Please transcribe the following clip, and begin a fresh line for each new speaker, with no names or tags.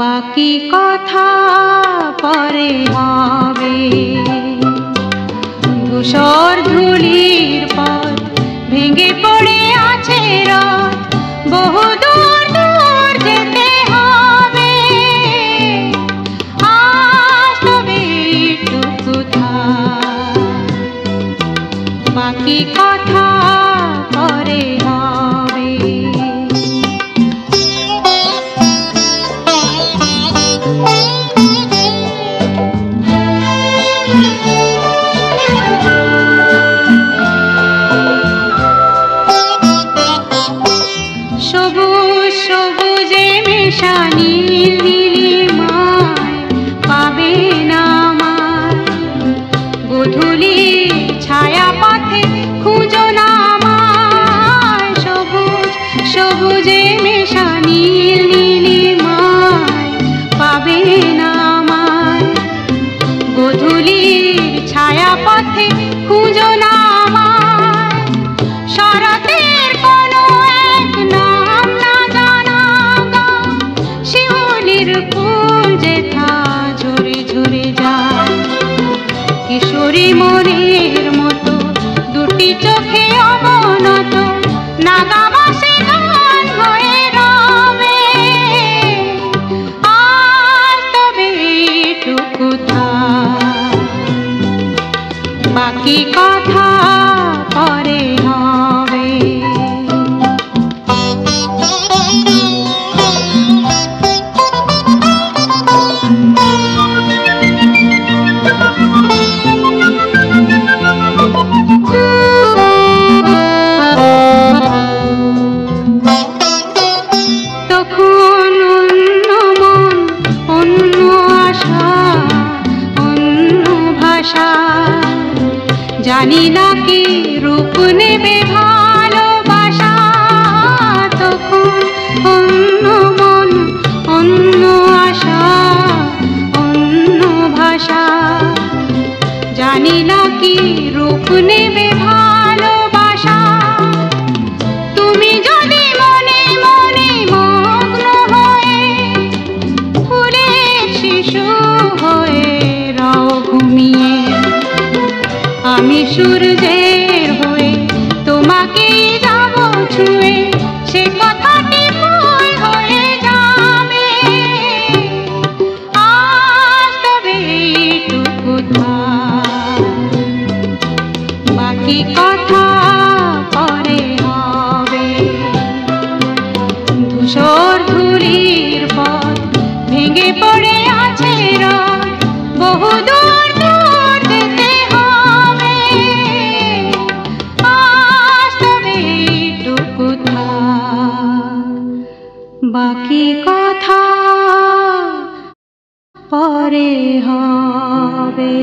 বাকি কথা পরে হবে। ধূসর ধুলির পথ ভেঙে পড়ে আছে রথ, বহু দূর দূর যেতে হবে। আজ তবে একটু থাক, বাকি কথা পরে হবে। সবুজ সবুজে মেশা নীল নীলিমায় পাবে না আমায়, গোধূলি ছায়া পথে খুঁজো না আমায়। সবুজ সবুজে মেশা নীল নীলিমায় পাবে না আমায়, গোধূলি ছায়া পথে খুঁজো না আমায়। শরতের কোনো এক নাম না জানা গান, শিউলির ফুল যেথা ঝরে ঝরে যায়। কিশোরী মনের মতো দুটি চোখে অবনত, নাগাবাসে গান হয়ে রবে। আজ তবে এটুকু থাক, বাকি কথা পরে হবে। তখন অন্য মন, অন্য আশা, অন্য ভাষা, জানি না কি রূপ নেবে ভালোবাসা। তখন অন্য মন, অন্য আশা, অন্য ভাষা, জানি না কি রূপ নেবে ভালোবাসা। তুমি যদি মনে মনে মগ্ন হয়ে ফুলের শিশু হয়ে রাও ঘুমিয়ে, আমি সূর্যের হয়ে তোমাকে যাব ছুঁয়ে, সে কথাটি ভুল হয়ে যাবে। আজ তবে এইটুকু থাক, বাকি কথা পরে হবে। ধূসর ধুলির পথ ভেঙে পড়ে আছে রথ, বহু দূর দূর যেতে হবে। আজ তবে এইটুকু থাক, বাকি কথা পরে হবে।